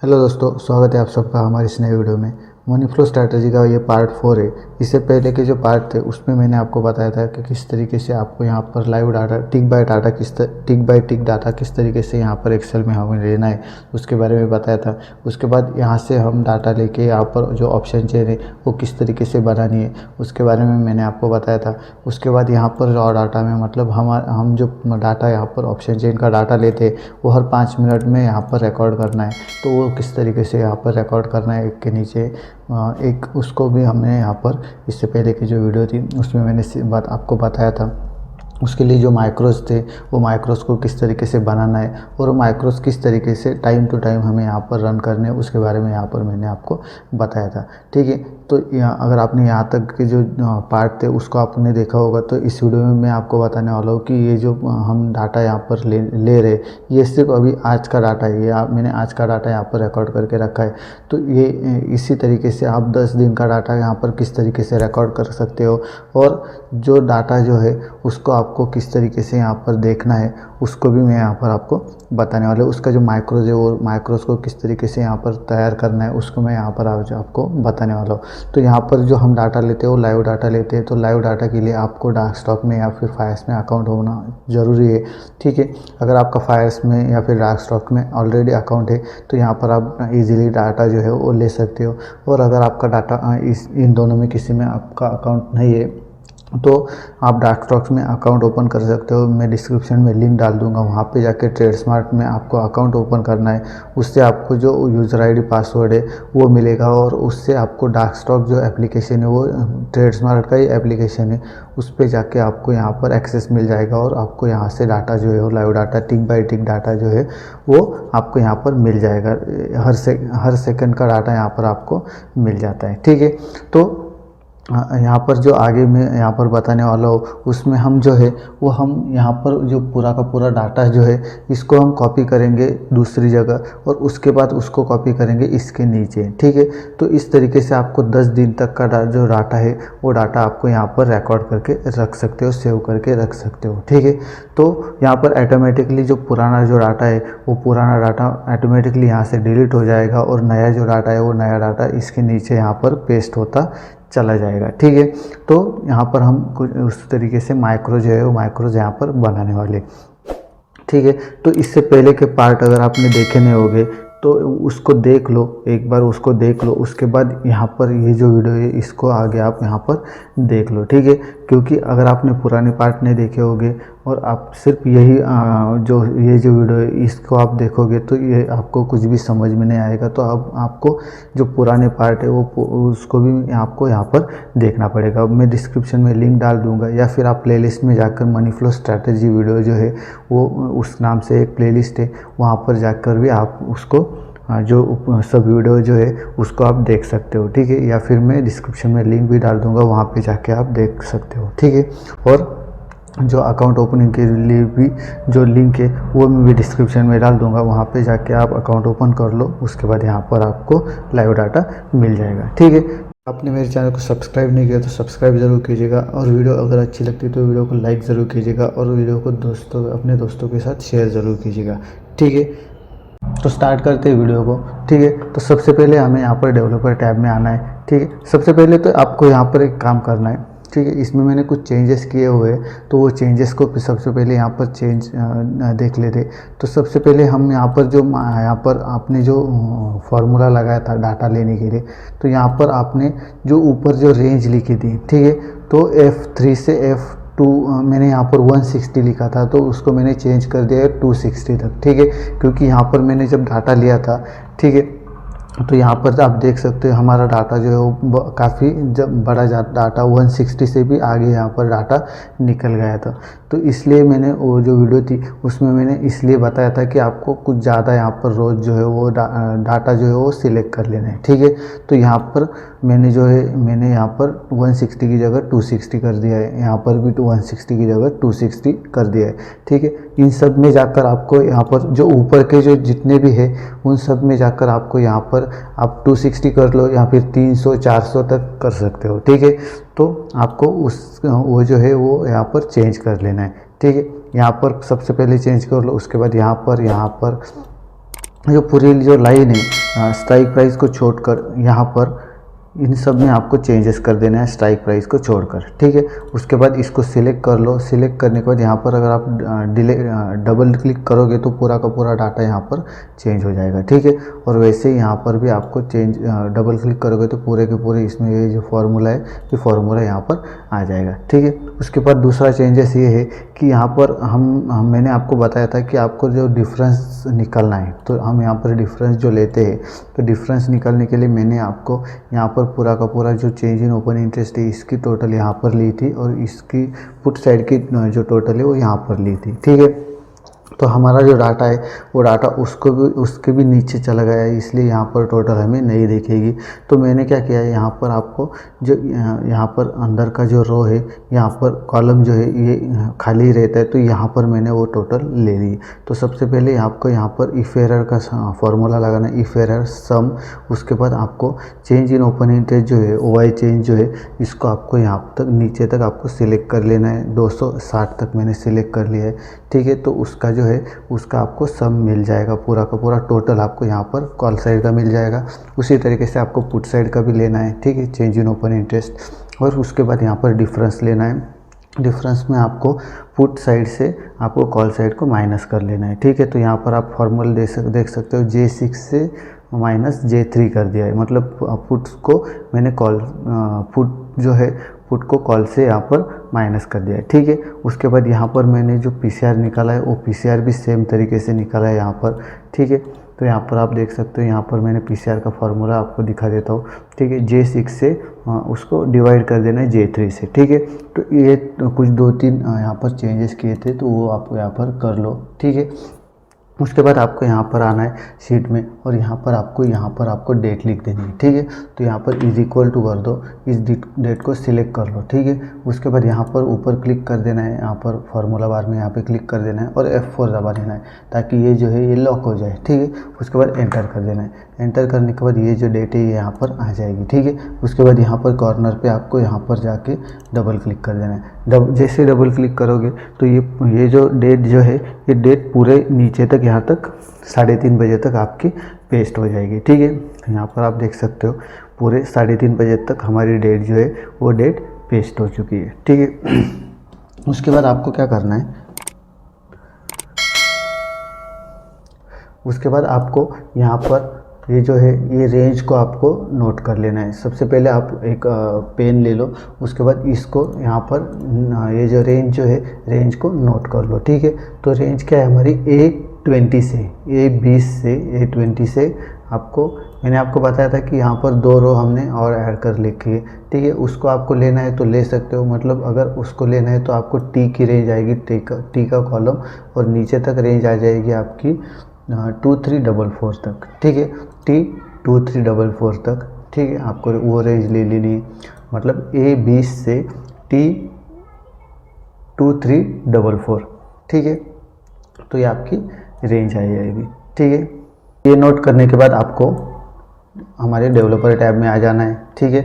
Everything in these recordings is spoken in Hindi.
हेलो दोस्तों, स्वागत है आप सबका हमारे इस नए वीडियो में। मनी फ्लो स्ट्रैटेजी का ये पार्ट 4 है। इससे पहले के जो पार्ट थे उसमें मैंने आपको बताया था कि किस तरीके से आपको यहाँ पर लाइव डाटा टिक बाय टिक डाटा किस तरीके से यहाँ पर एक्सेल में हमें लेना है, उसके बारे में बताया था। उसके बाद यहाँ से हम डाटा लेके यहाँ पर जो ऑप्शन चेन है वो किस तरीके से बनानी है उसके बारे में मैंने आपको बताया था। उसके बाद यहाँ पर रॉ डाटा में मतलब हम जो डाटा यहाँ पर ऑप्शन चेन का डाटा लेते हैं वो हर 5 मिनट में यहाँ पर रिकॉर्ड करना है। तो वो किस तरीके से यहाँ पर रिकॉर्ड करना है एक के नीचे एक, उसको भी हमने यहाँ पर इससे पहले की जो वीडियो थी उसमें मैंने बात आपको बताया था। उसके लिए जो माइक्रोज थे वो माइक्रोज को किस तरीके से बनाना है और माइक्रोज किस तरीके से टाइम टू टाइम हमें यहाँ पर रन करने हैं उसके बारे में यहाँ पर मैंने आपको बताया था। ठीक है, तो अगर आपने यहाँ तक के जो पार्ट थे उसको आपने देखा होगा तो इस वीडियो में मैं आपको बताने वाला हूँ कि ये जो हम डाटा यहाँ पर ले रहे ये सिर्फ अभी आज का डाटा है। ये मैंने आज का डाटा यहाँ पर रिकॉर्ड करके रखा है। तो ये इसी तरीके से आप 10 दिन का डाटा यहाँ पर किस तरीके से रिकॉर्ड कर सकते हो और जो डाटा जो है उसको आपको किस तरीके से यहाँ पर देखना है उसको भी मैं यहाँ पर आपको बताने वाला हूँ। उसका जो माइक्रोज है वो माइक्रोज को किस तरीके से यहाँ पर तैयार करना है उसको मैं यहाँ पर आपको बताने वाला हूँ। तो यहाँ पर जो हम डाटा लेते हैं वो लाइव डाटा लेते हैं। तो लाइव डाटा के लिए आपको डार्क स्टॉक में या फिर फायर्स में अकाउंट होना ज़रूरी है। ठीक है, अगर आपका फायर्स में या फिर डार्क स्टॉक में ऑलरेडी अकाउंट है तो यहाँ पर आप इजीली डाटा जो है वो ले सकते हो। और अगर आपका डाटा इन दोनों में किसी में आपका अकाउंट नहीं है तो आप डार्क स्टॉक्स में अकाउंट ओपन कर सकते हो। मैं डिस्क्रिप्शन में लिंक डाल दूंगा, वहाँ पे जाके ट्रेड स्मार्ट में आपको अकाउंट ओपन करना है। उससे आपको जो यूज़र आईडी पासवर्ड है वो मिलेगा और उससे आपको डार्क स्टॉक जो एप्लीकेशन है वो ट्रेड स्मार्ट का ही एप्लीकेशन है, उस पर जाके आपको यहाँ पर एक्सेस मिल जाएगा और आपको यहाँ से डाटा जो है वो लाइव डाटा टिक बाय टिक डाटा जो है वो आपको यहाँ पर मिल जाएगा। हर सेकंड का डाटा यहाँ पर आपको मिल जाता है। ठीक है, तो यहाँ पर जो आगे मैं यहाँ पर बताने वाला हूँ उसमें हम जो है वो हम यहाँ पर जो पूरा का पूरा डाटा जो है इसको हम कॉपी करेंगे दूसरी जगह और उसके बाद उसको कॉपी करेंगे इसके नीचे। ठीक है, तो इस तरीके से आपको 10 दिन तक का जो डाटा है वो डाटा आपको यहाँ पर रिकॉर्ड करके रख सकते हो, सेव करके रख सकते हो। ठीक है, तो यहाँ पर ऑटोमेटिकली जो पुराना जो डाटा है वो पुराना डाटा ऑटोमेटिकली यहाँ से डिलीट हो जाएगा और नया जो डाटा है वो नया डाटा इसके नीचे यहाँ पर पेस्ट होता चला जाएगा। ठीक है, तो यहाँ पर हम कुछ उस तरीके से माइक्रो जो है वो माइक्रोज यहाँ पर बनाने वाले। ठीक है, तो इससे पहले के पार्ट अगर आपने देखे नहीं होंगे तो उसको देख लो, एक बार उसको देख लो। उसके बाद यहाँ पर ये जो वीडियो है इसको आगे आप यहाँ पर देख लो। ठीक है, क्योंकि अगर आपने पुराने पार्ट नहीं देखे होंगे और आप सिर्फ यही ये जो वीडियो है इसको आप देखोगे तो ये आपको कुछ भी समझ में नहीं आएगा। तो अब आपको जो पुराने पार्ट है वो उसको भी आपको यहाँ पर देखना पड़ेगा। मैं डिस्क्रिप्शन में लिंक डाल दूंगा या फिर आप प्लेलिस्ट में जाकर मनी फ्लो स्ट्रैटेजी वीडियो जो है वो उस नाम से एक प्लेलिस्ट है, वहाँ पर जाकर भी आप उसको जो सब वीडियो जो है उसको आप देख सकते हो। ठीक है, या फिर मैं डिस्क्रिप्शन में लिंक भी डाल दूंगा, वहाँ पे जाके आप देख सकते हो। ठीक है, और जो अकाउंट ओपनिंग के लिए भी जो लिंक है वो मैं भी डिस्क्रिप्शन में डाल दूंगा, वहाँ पे जाके आप अकाउंट ओपन कर लो। उसके बाद यहाँ पर आपको लाइव डाटा मिल जाएगा। ठीक है, आपने मेरे चैनल को सब्सक्राइब नहीं किया तो सब्सक्राइब ज़रूर कीजिएगा और वीडियो अगर अच्छी लगती है तो वीडियो को लाइक ज़रूर कीजिएगा और वीडियो को अपने दोस्तों के साथ शेयर ज़रूर कीजिएगा। ठीक है, तो स्टार्ट करते हैं वीडियो को। ठीक है, तो सबसे पहले हमें यहाँ पर डेवलपर टैब में आना है। ठीक है, सबसे पहले तो आपको यहाँ पर एक काम करना है। ठीक है, इसमें मैंने कुछ चेंजेस किए हुए हैं तो वो चेंजेस को सबसे पहले यहाँ पर चेंज देख लेते। तो सबसे पहले हम यहाँ पर जो यहाँ पर आपने जो फार्मूला लगाया था डाटा लेने के लिए, तो यहाँ पर आपने जो ऊपर जो रेंज लिखी थी, ठीक है, तो F3 से F2 मैंने यहाँ पर 160 लिखा था तो उसको मैंने चेंज कर दिया है 260 तक। ठीक है, क्योंकि यहाँ पर मैंने जब डाटा लिया था, ठीक है, तो यहाँ पर आप देख सकते हो हमारा डाटा जो है वो काफ़ी जब बड़ा डाटा 160 से भी आगे यहाँ पर डाटा निकल गया था। तो इसलिए मैंने वो जो वीडियो थी उसमें मैंने इसलिए बताया था कि आपको कुछ ज़्यादा यहाँ पर रोज़ जो है वो डाटा जो है वो सिलेक्ट कर लेना है। ठीक है, तो यहाँ पर मैंने यहाँ पर 160 की जगह 260 कर दिया है, यहाँ पर भी 160 की जगह 260 कर दिया है। ठीक है, इन सब में जाकर आपको यहाँ पर जो ऊपर के जो जितने भी है उन सब में जाकर आपको यहाँ पर आप 260 कर लो या फिर 300 400 तक कर सकते हो। ठीक है, तो आपको वो जो है वो यहाँ पर चेंज कर लेना है। ठीक है, यहाँ पर सबसे पहले चेंज कर लो, उसके बाद यहाँ पर जो पूरी जो लाइन है स्ट्राइक प्राइस को छोड़कर यहाँ पर इन सब में आपको चेंजेस कर देना है स्ट्राइक प्राइस को छोड़कर, ठीक है। उसके बाद इसको सिलेक्ट कर लो। सिलेक्ट करने के बाद यहाँ पर अगर आप डबल क्लिक करोगे तो पूरा का पूरा डाटा यहाँ पर चेंज हो जाएगा, ठीक है। और वैसे ही यहाँ पर भी आपको डबल क्लिक करोगे तो पूरे के पूरे इसमें ये जो फार्मूला है ये फार्मूला यहाँ पर आ जाएगा, ठीक है। उसके बाद दूसरा चेंजेस ये है कि यहाँ पर मैंने आपको बताया था कि आपको जो डिफरेंस निकालना है, तो हम यहाँ पर डिफरेंस जो लेते हैं तो डिफरेंस निकालने के लिए मैंने आपको यहाँ पर पूरा का पूरा जो चेंज इन ओपन इंटरेस्ट है इसकी टोटल यहाँ पर ली थी और इसकी पुट साइड की जो टोटल है वो यहाँ पर ली थी, ठीक है। तो हमारा जो डाटा है वो डाटा उसके भी नीचे चला गया है, इसलिए यहाँ पर टोटल हमें नहीं दिखेगी। तो मैंने क्या किया है, यहाँ पर आपको जो यहाँ पर अंदर का जो रो है, यहाँ पर कॉलम जो है ये खाली रहता है, तो यहाँ पर मैंने वो टोटल ले ली। तो सबसे पहले आपको यहाँ पर इफ एरर का फॉर्मूला लगाना है, इफ एरर सम। उसके बाद आपको चेंज इन ओपन इंटरेस्ट जो है OI चेंज जो है इसको आपको यहाँ तक नीचे तक आपको सिलेक्ट कर लेना है। 260 तक मैंने सिलेक्ट कर लिया है, ठीक है। तो उसका जो है उसका आपको सम मिल जाएगा, पूरा का पूरा टोटल आपको यहाँ पर कॉल साइड का मिल जाएगा। उसी तरीके से आपको पुट साइड का भी लेना है, ठीक है, चेंज इन ओपन इंटरेस्ट। और उसके बाद यहाँ पर डिफरेंस लेना है। डिफरेंस में आपको पुट साइड से आपको कॉल साइड को माइनस कर लेना है, ठीक है। तो यहाँ पर आप फॉर्मूला देख सकते हो, J6 से -J3 कर दिया है, मतलब पुट को मैंने पुट जो है पुट को कॉल से यहाँ पर माइनस कर दिया है, ठीक है। उसके बाद यहाँ पर मैंने जो PCR निकाला है वो PCR भी सेम तरीके से निकाला है यहाँ पर, ठीक है। तो यहाँ पर आप देख सकते हो, यहाँ पर मैंने PCR का फार्मूला आपको दिखा देता हूँ, ठीक है। J6 से उसको डिवाइड कर देना है J3 से, ठीक है। तो ये कुछ 2-3 यहाँ पर चेंजेस किए थे, तो वो आप यहाँ पर कर लो, ठीक है। उसके बाद आपको यहाँ पर आना है शीट में और यहाँ पर आपको डेट लिख देनी है, ठीक है। तो यहाँ पर इज इक्वल टू कर दो, इस डेट को सिलेक्ट कर लो, ठीक है। उसके बाद यहाँ पर ऊपर क्लिक कर देना है, यहाँ पर फार्मूला बार में यहाँ पे क्लिक कर देना है और F4 दबा देना है ताकि ये जो है ये लॉक हो जाए, ठीक है। उसके बाद एंटर कर देना है। एंटर करने के बाद ये जो डेट है ये यहाँ पर आ जाएगी, ठीक है। उसके बाद यहाँ पर कॉर्नर पे आपको यहाँ पर जाके डबल क्लिक कर देना है। जैसे डबल क्लिक करोगे तो ये जो डेट जो है ये डेट पूरे नीचे तक यहाँ तक 3:30 बजे तक आपकी पेस्ट हो जाएगी, ठीक है। यहाँ पर आप देख सकते हो पूरे 3:30 बजे तक हमारी डेट जो है वो डेट पेस्ट हो चुकी है, ठीक है। उसके बाद आपको क्या करना है, उसके बाद आपको यहाँ पर ये जो है ये रेंज को आपको नोट कर लेना है। सबसे पहले आप एक पेन ले लो, उसके बाद इसको यहाँ पर ये जो रेंज जो है रेंज को नोट कर लो, ठीक है। तो रेंज क्या है हमारी A20 से A20 से A20 से आपको मैंने आपको बताया था कि यहाँ पर 2 रो हमने और ऐड कर लिखी है, ठीक है। उसको आपको लेना है तो ले सकते हो, मतलब अगर उसको लेना है तो आपको T की रेंज आएगी, T का कॉलम, और नीचे तक रेंज आ जाएगी आपकी 2344 तक, ठीक है। T2344 तक, ठीक है। आपको वो रेंज ले लेनी है, मतलब A20 से T2344, ठीक है। तो ये आपकी रेंज आ जाएगी, ठीक है। ये नोट करने के बाद आपको हमारे डेवलपर टैब में आ जाना है, ठीक है।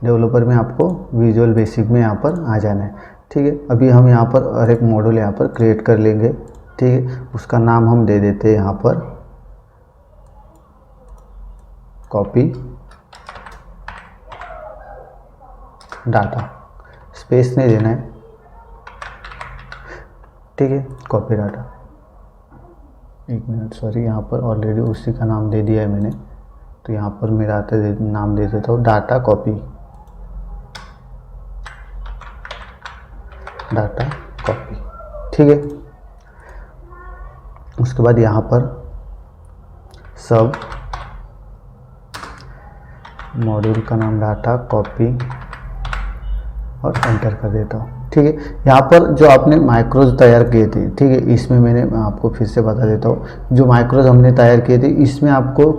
डेवलपर में आपको विजुअल बेसिक में यहाँ पर आ जाना है, ठीक है। अभी हम यहाँ पर और एक मॉड्यूल यहाँ पर क्रिएट कर लेंगे, ठीक है। उसका नाम हम दे देते हैं यहाँ पर कॉपी डाटा, स्पेस नहीं देना है, ठीक है। कॉपी डाटा, एक मिनट, सॉरी, यहाँ पर ऑलरेडी उसी का नाम दे दिया है मैंने, तो यहाँ पर मेरा नाम दे देता हूँ डाटा कॉपी, डाटा कॉपी, ठीक है। उसके बाद यहाँ पर सब मॉड्यूल का नाम डाटा कॉपी और एंटर कर देता हूँ, ठीक है। यहाँ पर जो आपने माइक्रोज तैयार किए थे, ठीक है, इसमें मैंने आपको फिर से बता देता हूँ, जो माइक्रोज हमने तैयार किए थे इसमें आपको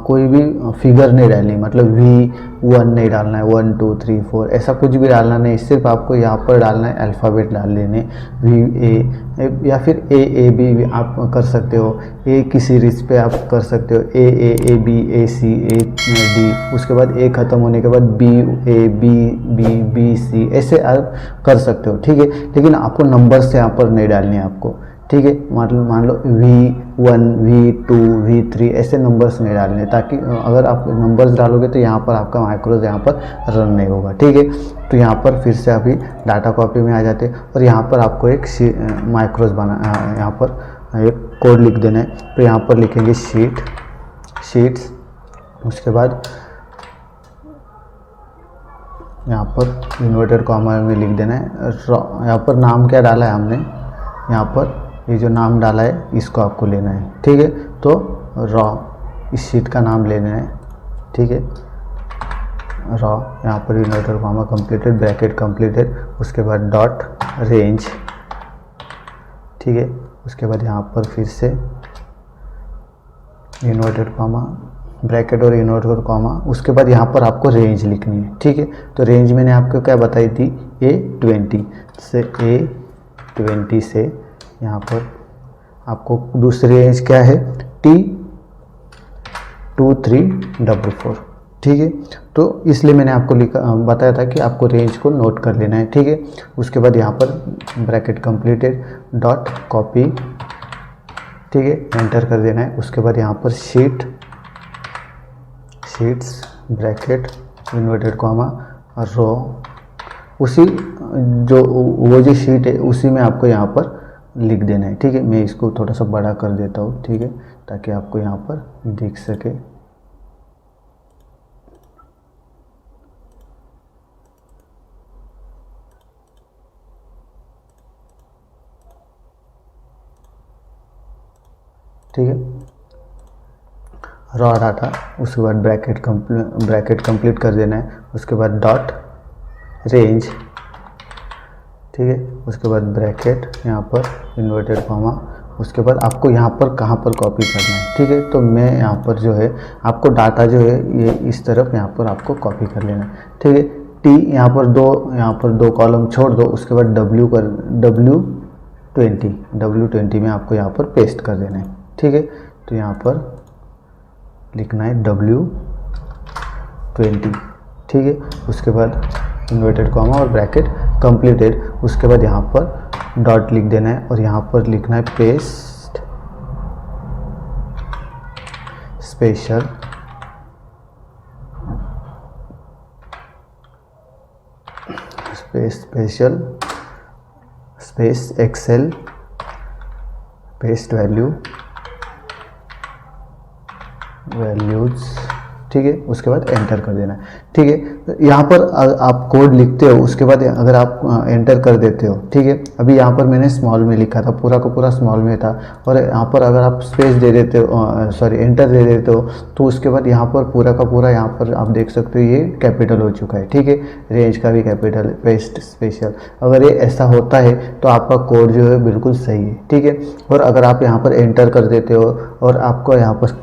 कोई भी फिगर नहीं डालनी, मतलब V1 नहीं डालना है, 1 2 3 4 ऐसा कुछ भी डालना नहीं, सिर्फ आपको यहाँ पर डालना है अल्फ़ाबेट डाल लेने, VA या फिर AAB आप कर सकते हो, A की सीरीज़ पे आप कर सकते हो, AA AB AC AD, उसके बाद A ख़त्म होने के बाद BAB BC ऐसे आप कर सकते हो, ठीक है। लेकिन आपको नंबर से यहाँ पर नहीं डालनी है आपको, ठीक है। मान लो V1 V2 V3 ऐसे नंबर्स नहीं डालने, ताकि अगर आप नंबर्स डालोगे तो यहाँ पर आपका माइक्रोज यहाँ पर रन नहीं होगा, ठीक है। तो यहाँ पर फिर से अभी डाटा कॉपी में आ जाते हैं और यहाँ पर आपको एक माइक्रोज यहाँ पर एक कोड लिख देना है। तो यहाँ पर लिखेंगे शीट्स, उसके बाद यहाँ पर इन्वर्टेड कॉमा में लिख देना है यहाँ पर नाम क्या डाला है हमने, यहाँ पर ये जो नाम डाला है इसको आपको लेना है, ठीक है। तो रॉ इस शीट का नाम लेना है, ठीक है। रॉ यहाँ पर inverted comma completed bracket completed, उसके बाद डॉट रेंज, ठीक है। उसके बाद यहाँ पर फिर से इन्वर्टेड कॉमा ब्रैकेट और इन्वर्टेड कॉमा, उसके बाद यहाँ पर आपको रेंज लिखनी है, ठीक है। तो रेंज मैंने आपको क्या बताई थी, A20 से यहाँ पर आपको दूसरी रेंज क्या है T2344, ठीक है। तो इसलिए मैंने आपको बताया था कि आपको रेंज को नोट कर लेना है, ठीक है। उसके बाद यहाँ पर ब्रैकेट कंप्लीटेड डॉट कॉपी, ठीक है, एंटर कर देना है। उसके बाद यहाँ पर शीट्स ब्रैकेट इन्वर्टेड कॉमा रो, उसी वो जो शीट है उसी में आपको यहाँ पर लिख देना है, ठीक है। मैं इसको थोड़ा सा बड़ा कर देता हूँ, ठीक है, ताकि आपको यहाँ पर दिख सके। ठीक है, रॉ डाटा, उसके बाद ब्रैकेट कंप्लीट कर देना है। उसके बाद डॉट रेंज, ठीक है। उसके बाद ब्रैकेट यहाँ पर इन्वर्टेड कॉमा, उसके बाद आपको यहाँ पर कहाँ पर कॉपी करना है, ठीक है। तो मैं यहाँ पर जो है आपको डाटा जो है ये इस तरफ यहाँ पर आपको कॉपी कर लेना है, ठीक है। टी यहाँ पर दो कॉलम छोड़ दो, उसके बाद W20 में आपको यहाँ पर पेस्ट कर देना है, ठीक है। तो यहाँ पर लिखना है W20, ठीक है। उसके बाद इन्वर्टेड कॉमा और ब्रैकेट कंप्लीटेड, उसके बाद यहाँ पर डॉट लिख देना है और यहाँ पर लिखना है paste special space Excel paste values, ठीक है। उसके बाद एंटर कर देना है, ठीक है। तो यहाँ पर आप कोड लिखते हो, उसके बाद अगर आप एंटर कर देते हो, ठीक है। अभी यहाँ पर मैंने स्मॉल में लिखा था, पूरा का पूरा स्मॉल में था, और यहाँ पर अगर आप स्पेस दे देते हो, सॉरी एंटर दे देते हो, तो उसके बाद यहाँ पर पूरा का पूरा यहाँ पर आप देख सकते हो ये कैपिटल हो चुका है, ठीक है। रेंज का भी कैपिटल, पेस्ट स्पेशल, अगर ये ऐसा होता है तो आपका कोड जो है बिल्कुल सही है, ठीक है। और अगर आप यहाँ पर एंटर कर देते हो और आपको यहाँ पर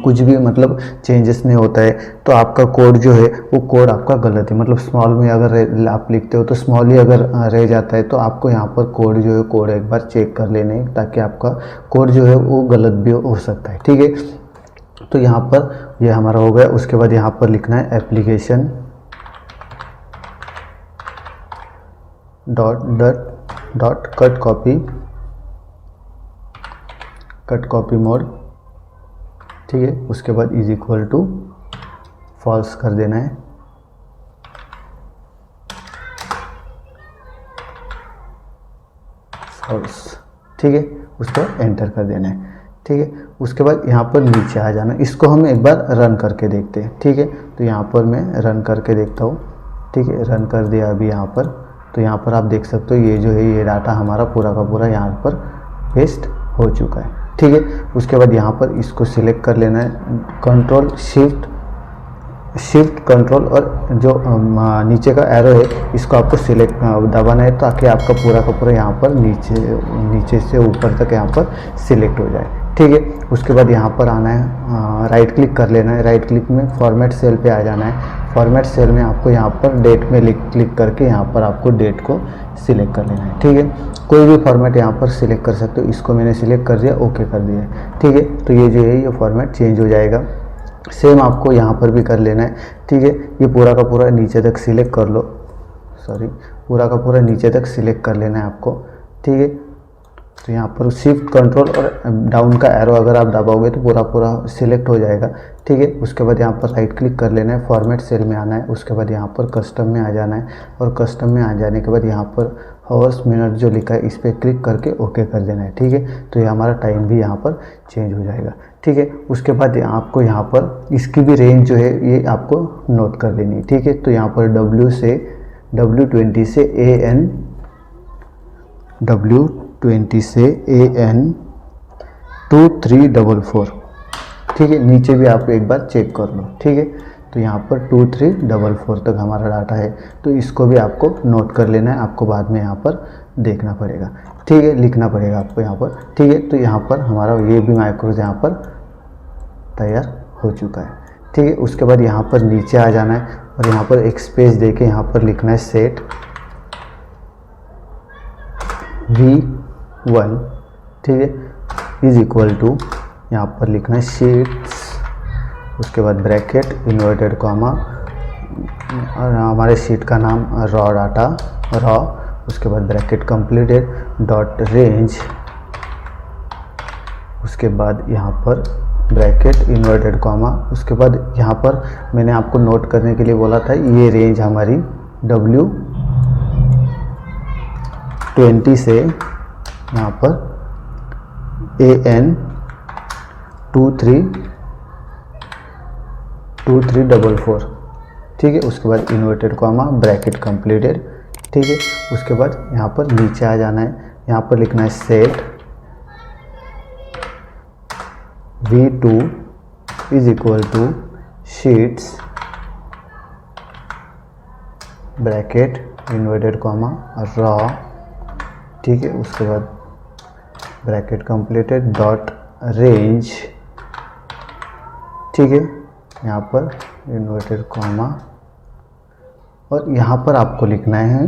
कुछ भी मतलब चेंजेस नहीं होता है, तो आपका कोड जो है वो कोड आपका गलत है। मतलब स्मॉल में अगर आप लिखते हो तो स्मॉल ही अगर रह जाता है, तो आपको यहाँ पर कोड जो है कोड एक बार चेक कर लेने, ताकि आपका कोड जो है वो गलत भी हो सकता है, ठीक है। तो यहाँ पर ये हमारा हो गया। उसके बाद यहाँ पर लिखना है application dot cut copy mode, ठीक है। उसके बाद इज इक्वल टू फॉल्स कर देना है, फॉल्स, ठीक है। उसको एंटर कर देना है, ठीक है। उसके बाद यहाँ पर नीचे आ जाना, इसको हम एक बार रन करके देखते हैं, ठीक है। तो यहाँ पर मैं रन करके देखता हूँ, ठीक है। रन कर दिया अभी यहाँ पर, तो यहाँ पर आप देख सकते हो ये जो है ये डाटा हमारा पूरा का पूरा यहाँ पर पेस्ट हो चुका है, ठीक है। उसके बाद यहाँ पर इसको सिलेक्ट कर लेना है, कंट्रोल शिफ्ट कंट्रोल और जो नीचे का एरो है इसको आपको सिलेक्ट दबाना है, ताकि आपका पूरा का पूरा यहाँ पर नीचे से ऊपर तक यहाँ पर सिलेक्ट हो जाए, ठीक है। उसके बाद यहाँ पर आना है, राइट क्लिक कर लेना है, राइट क्लिक में फॉर्मेट सेल पे आ जाना है। फॉर्मेट सेल में आपको यहाँ पर डेट में क्लिक करके यहाँ पर आपको डेट को सिलेक्ट कर लेना है, ठीक है। कोई भी फॉर्मेट यहाँ पर सिलेक्ट कर सकते हो, इसको मैंने सिलेक्ट कर दिया, ओके कर दिया, ठीक है। तो ये जो है ये फॉर्मेट चेंज हो जाएगा। सेम आपको यहाँ पर भी कर लेना है, ठीक है। ये पूरा का पूरा नीचे तक सिलेक्ट कर लो, पूरा का पूरा नीचे तक सिलेक्ट कर लेना है आपको, ठीक है। तो यहाँ पर शिफ्ट कंट्रोल और डाउन का एरो अगर आप दबाओगे तो पूरा सिलेक्ट हो जाएगा। ठीक है, उसके बाद यहाँ पर राइट क्लिक कर लेना है, फॉर्मेट सेल में आना है, उसके बाद यहाँ पर कस्टम में आ जाना है और कस्टम में आ जाने के बाद यहाँ पर हॉर्स मिनट जो लिखा है इस पर क्लिक करके ओके कर देना है। ठीक है, तो ये हमारा टाइम भी यहाँ पर चेंज हो जाएगा। ठीक है, उसके बाद आपको यहाँ पर इसकी भी रेंज जो है ये आपको नोट कर लेनी है। ठीक है, तो यहाँ पर W20 से AN 2344। ठीक है, नीचे भी आप एक बार चेक कर लो। ठीक है, तो यहाँ पर 2344 तक हमारा डाटा है, तो इसको भी आपको नोट कर लेना है, आपको बाद में यहाँ पर देखना पड़ेगा। ठीक है, लिखना पड़ेगा आपको यहाँ पर। ठीक है, तो यहाँ पर हमारा ये भी माइक्रोज यहाँ पर तैयार हो चुका है। ठीक है, उसके बाद यहाँ पर नीचे आ जाना है और यहाँ पर एक स्पेस देके यहाँ पर लिखना है सेट V1। ठीक है, इज इक्वल टू यहाँ पर लिखना है शीट्स, उसके बाद ब्रैकेट इन्वर्टेड कॉमा और हमारे शीट का नाम रॉ डाटा रॉ, उसके बाद ब्रैकेट कंप्लीटेड डॉट रेंज, उसके बाद यहाँ पर ब्रैकेट इन्वर्टेड कॉमा, उसके बाद यहाँ पर मैंने आपको नोट करने के लिए बोला था ये रेंज हमारी W20 से यहाँ पर AN 2344। ठीक है, उसके बाद इन्वर्टेड कॉमा ब्रैकेट कंप्लीटेड। ठीक है, उसके बाद यहाँ पर नीचे आ जाना है, यहाँ पर लिखना है set V2 is equal to sheets bracket inverted comma raw. ठीक है, उसके बाद ब्रैकेट कंप्लीटेड डॉट रेंज। ठीक है, यहाँ पर इन्वर्टेड कॉमा और यहाँ पर आपको लिखना है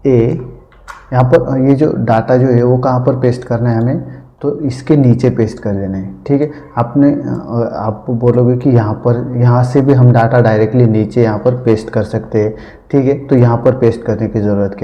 यहाँ पर ये जो डाटा जो है वो कहाँ पर पेस्ट करना है हमें, तो इसके नीचे पेस्ट कर देना है। ठीक है, आप बोलोगे कि यहाँ से भी हम डाटा डायरेक्टली नीचे यहाँ पर पेस्ट कर सकते हैं। ठीक है, तो यहाँ पर पेस्ट करने की ज़रूरत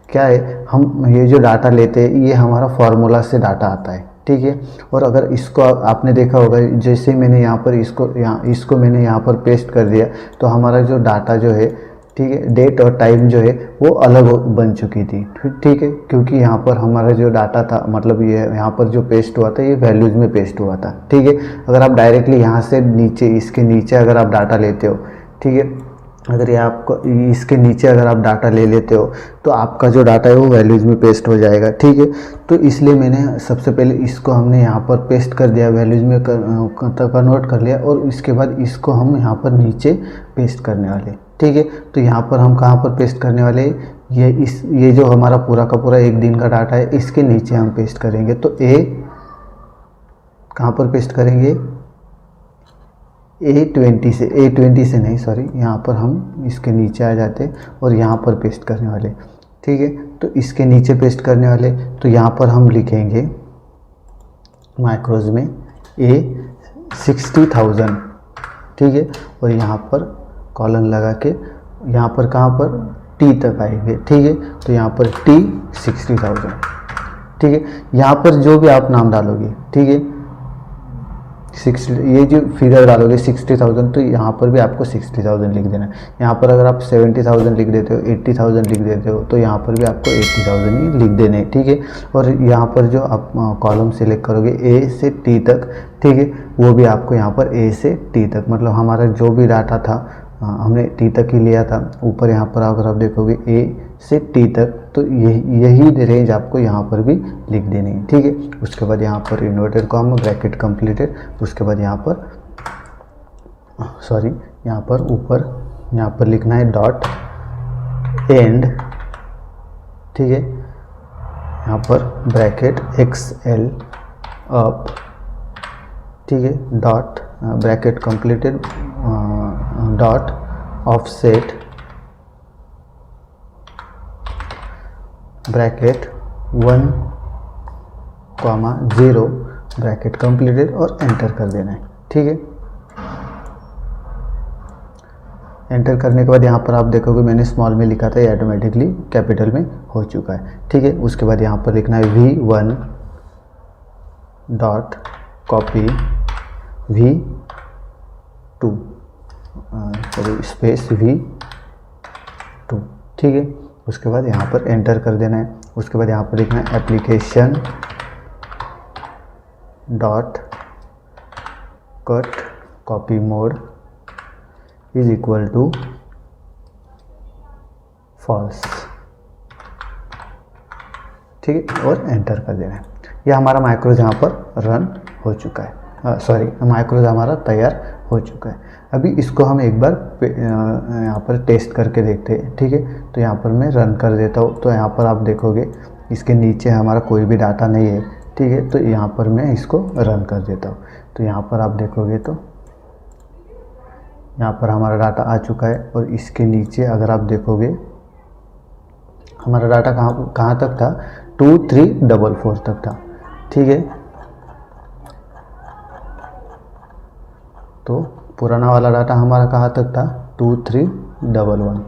क्या है, हम ये जो डाटा लेते हैं ये हमारा फार्मूला से डाटा आता है। ठीक है, और अगर इसको आपने देखा होगा जैसे मैंने यहाँ पर इसको मैंने यहाँ पर पेस्ट कर दिया तो हमारा जो डाटा जो है, ठीक है, डेट और टाइम जो है वो अलग बन चुकी थी। ठीक है, क्योंकि यहाँ पर हमारा जो डाटा था मतलब ये यहाँ पर जो पेस्ट हुआ था ये वैल्यूज़ में पेस्ट हुआ था। ठीक है, अगर आप डायरेक्टली यहाँ से नीचे इसके नीचे अगर आप डाटा लेते हो, ठीक है, अगर ये आपको इसके नीचे अगर आप डाटा ले लेते हो तो आपका जो डाटा है वो वैल्यूज़ में पेस्ट हो जाएगा। ठीक है, तो इसलिए मैंने सबसे पहले इसको हमने यहाँ पर पेस्ट कर दिया, वैल्यूज़ में कन्वर्ट कर लिया और इसके बाद इसको हम यहाँ पर नीचे पेस्ट करने वाले। ठीक है, तो यहाँ पर हम कहाँ पर पेस्ट करने वाले, ये जो हमारा पूरा का पूरा एक दिन का डाटा है इसके नीचे हम पेस्ट करेंगे। तो कहाँ पर पेस्ट करेंगे, A20 से नहीं सॉरी, यहाँ पर हम इसके नीचे आ जाते और यहाँ पर पेस्ट करने वाले। ठीक है, तो इसके नीचे पेस्ट करने वाले, तो यहाँ पर हम लिखेंगे माइक्रोज में A60,000। ठीक है, और यहाँ पर कॉलन लगा के यहाँ पर कहाँ पर T तक आएंगे। ठीक है, तो यहाँ पर T60,000। ठीक है, यहाँ पर जो भी आप नाम डालोगे, ठीक है, 60 ये जो फिगर डालोगे 60,000 तो यहाँ पर भी आपको 60,000 लिख देना है। यहाँ पर अगर आप 70,000 लिख देते हो, 80,000 लिख देते हो तो यहाँ पर भी आपको 80,000 ही लिख देने हैं। ठीक है, और यहाँ पर जो आप कॉलम सिलेक्ट करोगे A से T तक, ठीक है, वो भी आपको यहाँ पर A से T तक, मतलब हमारा जो भी डाटा था हमने T तक ही लिया था। ऊपर यहाँ पर अगर आप देखोगे A से T तक, तो यही रेंज आपको यहाँ पर भी लिख देनी है। ठीक है, उसके बाद यहाँ पर इन्वर्टेड कॉमा ब्रैकेट कंप्लीटेड, उसके बाद यहाँ पर यहाँ पर ऊपर यहाँ पर लिखना है डॉट एंड। ठीक है, यहाँ पर ब्रैकेट XL अप, ठीक है, dot bracket completed dot offset bracket 1,0 bracket completed और एंटर कर देना है। ठीक है, एंटर करने के बाद यहाँ पर आप देखोगे मैंने स्मॉल में लिखा था, ये ऑटोमेटिकली कैपिटल में हो चुका है। ठीक है, उसके बाद यहाँ पर लिखना है V1 dot copy V2 space V2। ठीक है, उसके बाद यहाँ पर एंटर कर देना है। उसके बाद यहाँ पर लिखना है application dot cut copy mode is equal to false. ठीक है, और एंटर कर देना है। यह हमारा माइक्रोज यहाँ पर रन हो चुका है, सॉरी माइक्रोज हमारा तैयार हो चुका है। अभी इसको हम एक बार यहाँ पर टेस्ट करके देखते हैं। ठीक है, तो यहाँ पर मैं रन कर देता हूँ। तो यहाँ पर आप देखोगे इसके नीचे हमारा कोई भी डाटा नहीं है। ठीक है, तो यहाँ पर मैं इसको रन कर देता हूँ। तो यहाँ पर आप देखोगे तो यहाँ पर हमारा डाटा आ चुका है, और इसके नीचे अगर आप देखोगे हमारा डाटा कहाँ तक था, 2344 तक था। ठीक है, तो पुराना वाला डाटा हमारा कहाँ तक था, 2311।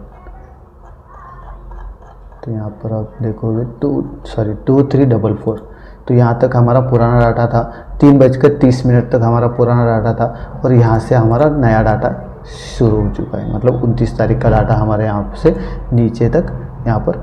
तो यहाँ पर आप देखोगे 2344। तो यहाँ तक हमारा पुराना डाटा था। 3:30 तक हमारा पुराना डाटा था, और यहाँ से हमारा नया डाटा शुरू हो चुका है। मतलब 29 तारीख का डाटा हमारे यहाँ से नीचे तक यहाँ पर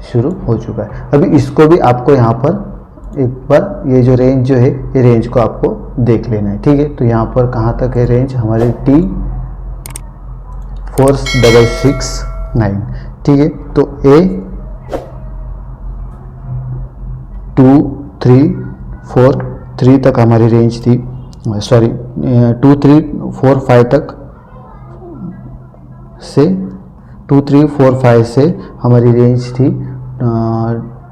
शुरू हो चुका है। अभी इसको भी आपको यहाँ पर एक बार ये जो रेंज जो है, ये रेंज को आपको देख लेना है। ठीक है, तो यहाँ पर कहाँ तक है रेंज हमारे T4669। ठीक है, तो A2343 तक हमारी रेंज थी, सॉरी 2345 तक से 2345 से हमारी रेंज थी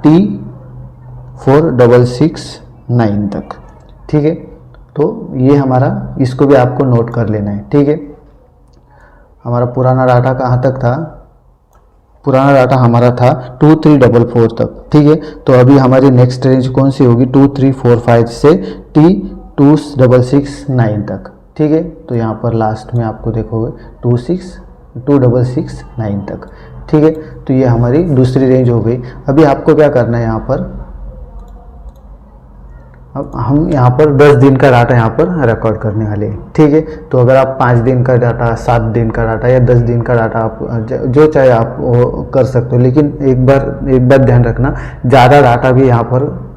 T4669 तक। ठीक है, तो ये हमारा, इसको भी आपको नोट कर लेना है। ठीक है, हमारा पुराना डाटा कहाँ तक था, पुराना डाटा हमारा था 2344 तक। ठीक है, तो अभी हमारी नेक्स्ट रेंज कौन सी होगी, 2345 से T2669 तक। ठीक है, तो यहाँ पर लास्ट में आपको देखोगे 2669 तक। ठीक है, तो ये हमारी दूसरी रेंज हो गई। अभी आपको क्या करना है, यहाँ पर अब हम यहाँ पर 10 दिन का डाटा यहाँ पर रिकॉर्ड करने वाले हैं। ठीक है, तो अगर आप 5 दिन का डाटा, 7 दिन का डाटा या 10 दिन का डाटा आप जो चाहे आप वो कर सकते हो, लेकिन एक बार ध्यान रखना, ज़्यादा डाटा भी यहाँ पर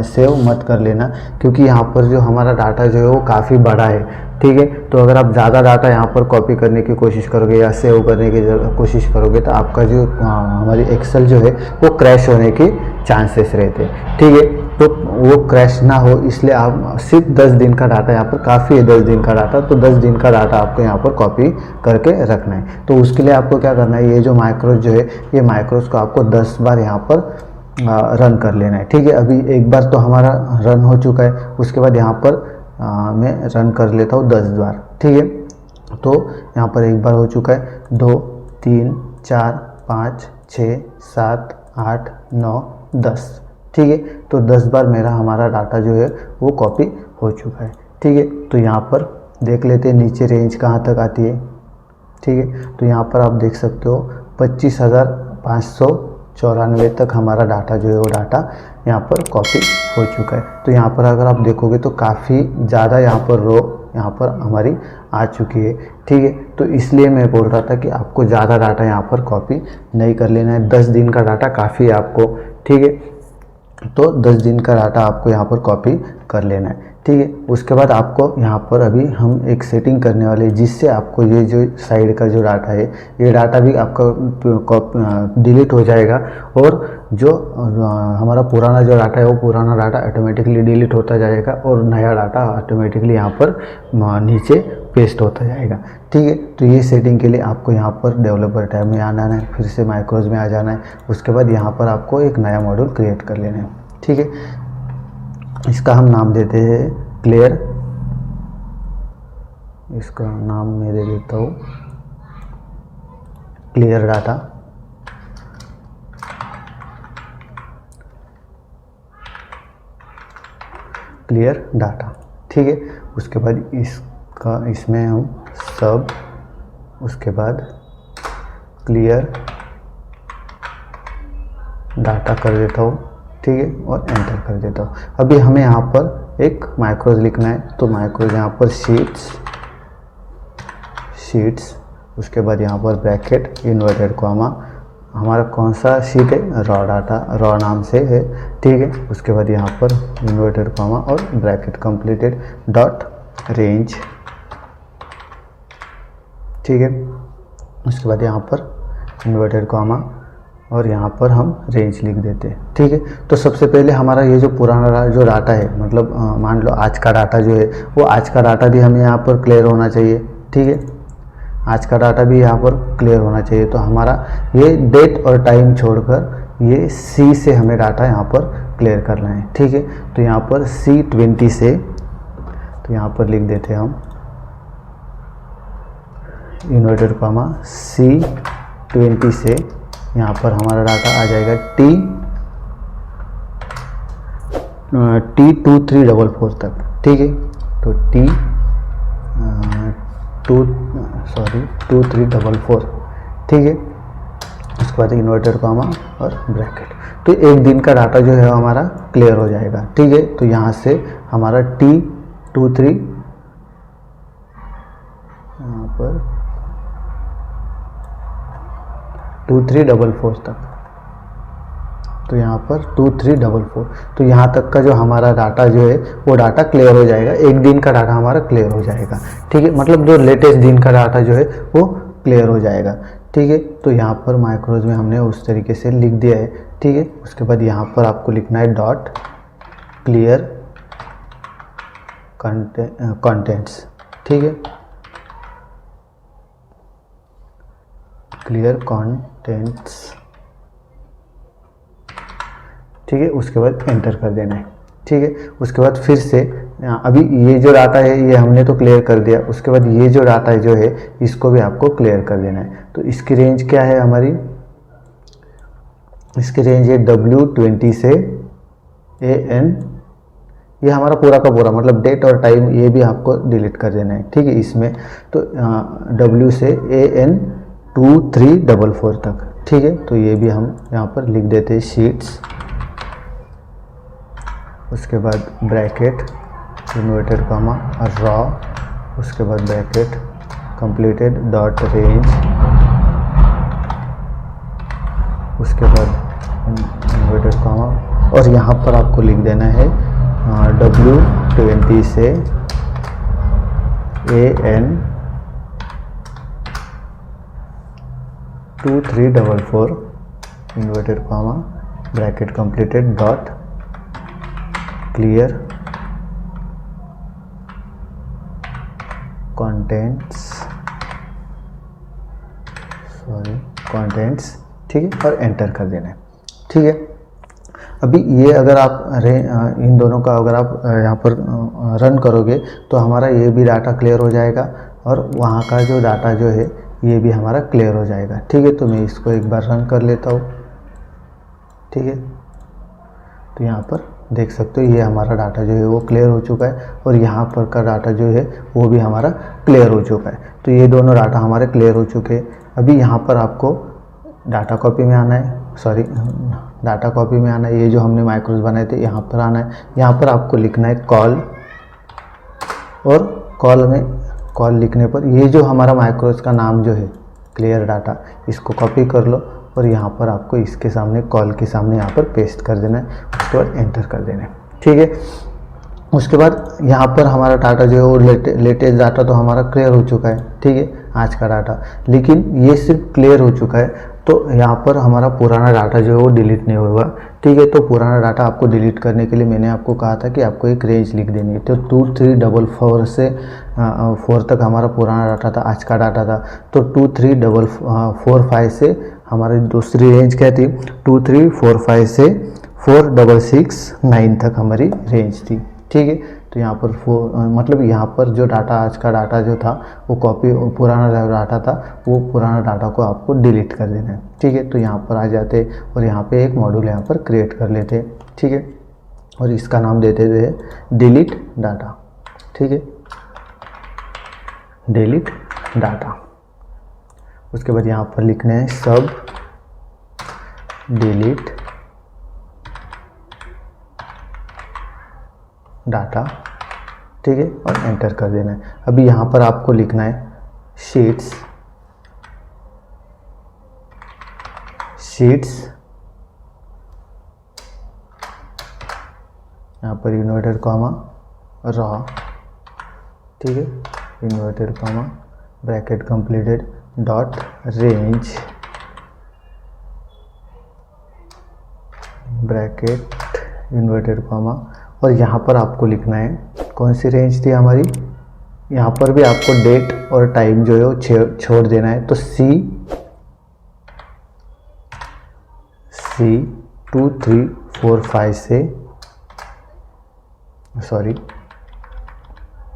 सेव मत कर लेना, क्योंकि यहाँ पर जो हमारा डाटा जो है वो काफ़ी बड़ा है। ठीक है, तो अगर आप ज़्यादा डाटा यहाँ पर कॉपी करने की कोशिश करोगे या सेव करने की कोशिश करोगे, तो आपका जो हमारी एक्सेल जो है वो क्रैश होने के चांसेस रहते हैं। ठीक है, तो वो क्रैश ना हो इसलिए आप सिर्फ 10 दिन का डाटा, यहाँ पर काफ़ी है 10 दिन का डाटा, तो 10 दिन का डाटा आपको यहाँ पर कॉपी करके रखना है। तो उसके लिए आपको क्या करना है, ये जो माइक्रोज जो है, ये माइक्रोज को आपको 10 बार यहाँ पर रन कर लेना है। ठीक है, अभी एक बार तो हमारा रन हो चुका है, उसके बाद यहाँ पर मैं रन कर लेता हूँ 10 बार। ठीक है, तो यहाँ पर एक बार हो चुका है, 2 3 4 5 6 7 8 9 10। ठीक है, तो 10 बार मेरा हमारा डाटा जो है वो कॉपी हो चुका है। ठीक है, तो यहाँ पर देख लेते हैं नीचे रेंज कहाँ तक आती है। ठीक है, तो यहाँ पर आप देख सकते हो 25,594 तक हमारा डाटा जो है वो डाटा यहाँ पर कॉपी हो चुका है। तो यहाँ पर अगर आप देखोगे तो काफ़ी ज़्यादा यहाँ पर रो यहाँ पर हमारी आ चुकी है। ठीक है, तो इसलिए मैं बोल रहा था कि आपको ज़्यादा डाटा यहाँ पर कॉपी नहीं कर लेना है। 10 दिन का डाटा काफ़ी है आपको। ठीक है, तो 10 दिन का डाटा आपको यहाँ पर कॉपी कर लेना है। ठीक है, उसके बाद आपको यहाँ पर अभी हम एक सेटिंग करने वाले हैं, जिससे आपको ये जो साइड का जो डाटा है, ये डाटा भी आपका डिलीट हो जाएगा, और जो हमारा पुराना जो डाटा है वो पुराना डाटा ऑटोमेटिकली डिलीट होता जाएगा, और नया डाटा ऑटोमेटिकली यहाँ पर नीचे पेस्ट होता जाएगा। ठीक है, तो ये सेटिंग के लिए आपको यहाँ पर डेवलपर टैब में आना है, फिर से माइक्रोज में आ जाना है। उसके बाद यहाँ पर आपको एक नया मॉड्यूल क्रिएट कर लेना है। ठीक है, इसका हम नाम देते हैं क्लियर, इसका नाम मैं दे देता हूँ क्लियर डाटा। Clear data. ठीक है, उसके बाद इसमें हम सब, उसके बाद क्लियर डाटा कर देता हूँ, ठीक है, और एंटर कर देता हूँ। अभी हमें यहाँ पर एक माइक्रोज लिखना है, तो माइक्रोज यहाँ पर शीट्स, उसके बाद यहाँ पर ब्रैकेट इन्वर्टेड कॉमा, हमारा कौन सा शीट है, रॉ डाटा, रॉ नाम से है, ठीक है। उसके बाद यहाँ पर इन्वर्टेड कॉमा और ब्रैकेट कंप्लीटेड डॉट रेंज, ठीक है। उसके बाद यहाँ पर इन्वर्टेड कॉमा और यहाँ पर हम रेंज लिख देते हैं, ठीक है। तो सबसे पहले हमारा ये जो पुराना जो डाटा है, मतलब मान लो आज का डाटा जो है, वो आज का डाटा भी हमें यहाँ पर क्लियर होना चाहिए, ठीक है। आज का डाटा भी यहाँ पर क्लियर होना चाहिए। तो हमारा ये डेट और टाइम छोड़कर ये C से हमें डाटा यहाँ पर क्लियर करना है, ठीक है। तो यहाँ पर C20 से, तो यहाँ पर लिख देते हैं हम इन्वर्टेड कॉमा C20 से, यहाँ पर हमारा डाटा आ जाएगा T2344 तक, ठीक है। तो T2344, ठीक है। उसके बाद इन्वर्टेड कॉमा और ब्रैकेट, तो एक दिन का डाटा जो है हमारा क्लियर हो जाएगा, ठीक है। तो यहाँ से हमारा T23 यहाँ पर 2344 तक, तो यहाँ पर 2344, तो यहाँ तक का जो हमारा डाटा जो है वो डाटा क्लियर हो जाएगा, एक दिन का डाटा हमारा क्लियर हो जाएगा, ठीक है। मतलब जो लेटेस्ट दिन का डाटा जो है वो क्लियर हो जाएगा, ठीक है। तो यहाँ पर माइक्रोज में हमने उस तरीके से लिख दिया है, ठीक है। उसके बाद यहाँ पर आपको लिखना है डॉट क्लियर कंटेंट्स, ठीक है, क्लियर कंटेंट्स, ठीक है। उसके बाद एंटर कर देना है, ठीक है। उसके बाद फिर से अभी ये जो डाटा है ये हमने तो क्लियर कर दिया, उसके बाद ये जो डाटा है जो है इसको भी आपको क्लियर कर देना है। तो इसकी रेंज क्या है हमारी, इसकी रेंज है W20 से AN, ये हमारा पूरा का पूरा, मतलब डेट और टाइम ये भी आपको डिलीट कर देना है, ठीक है, इसमें। तो W से AN 2344 तक, ठीक है। तो ये भी हम यहाँ पर लिख देते हैं शीट्स, उसके बाद ब्रैकेट इन्वर्टेड कॉमा रॉ, उसके बाद ब्रैकेट कंप्लीटेड डॉट रेंज, उसके बाद इन्वर्टेड कॉमा और यहाँ पर आपको लिख देना है W20 से AN 2344 inverted comma bracket completed dot clear contents, ठीक है, और एंटर कर देना है, ठीक है। अभी ये अगर आप इन दोनों का अगर आप यहाँ पर रन करोगे तो हमारा ये भी डाटा क्लियर हो जाएगा और वहाँ का जो डाटा जो है ये भी हमारा क्लियर हो जाएगा, ठीक है। तो मैं इसको एक बार रन कर लेता हूँ, ठीक है। तो यहाँ पर देख सकते हो ये हमारा डाटा जो है वो क्लियर हो चुका है और यहाँ पर का डाटा जो है वो भी हमारा क्लियर हो चुका है। तो ये दोनों डाटा हमारे क्लियर हो चुके हैं। अभी यहाँ पर आपको डाटा कॉपी में आना है, डाटा कॉपी में आना है, ये जो हमने माइक्रोज बनाए थे यहाँ पर आना है। यहाँ पर आपको लिखना है कॉल, और कॉल लिखने पर ये जो हमारा माइक्रोज का नाम जो है क्लियर डाटा, इसको कॉपी कर लो और यहाँ पर आपको इसके सामने कॉल के सामने यहाँ पर पेस्ट कर देना है, उसके बाद एंटर कर देना है, ठीक है। उसके बाद यहाँ पर हमारा डाटा जो है वो लेटेस्ट डाटा तो हमारा क्लियर हो चुका है, ठीक है, आज का डाटा, लेकिन ये सिर्फ क्लियर हो चुका है। तो यहाँ पर हमारा पुराना डाटा जो है वो डिलीट नहीं होगा, ठीक है। तो पुराना डाटा आपको डिलीट करने के लिए मैंने आपको कहा था कि आपको एक रेंज लिख देनी है। तो 2344 से 4 तक हमारा पुराना डाटा था, आज का डाटा था। तो 2345 से हमारी दूसरी रेंज क्या थी, 2345 से 4669 तक हमारी रेंज थी, ठीक है। तो यहाँ पर मतलब यहाँ पर जो डाटा आज का डाटा जो था वो पुराना डाटा था, वो पुराना डाटा को आपको डिलीट कर देना है, ठीक है। तो यहाँ पर आ जाते और यहाँ पे एक मॉड्यूल यहाँ पर क्रिएट कर लेते, ठीक है, और इसका नाम देते थे डिलीट डाटा, ठीक है, डिलीट डाटा। उसके बाद यहाँ पर लिखना है सब डिलीट डाटा, ठीक है, और एंटर कर देना है। अभी यहाँ पर आपको लिखना है शीट्स यहाँ पर इन्वर्टेड कॉमा रॉ, ठीक है, inverted comma bracket completed dot range bracket inverted comma, और यहाँ पर आपको लिखना है कौन सी रेंज थी हमारी, यहाँ पर भी आपको डेट और टाइम जो है वो छोड़ देना है। तो C 2 3 4 5 से, सॉरी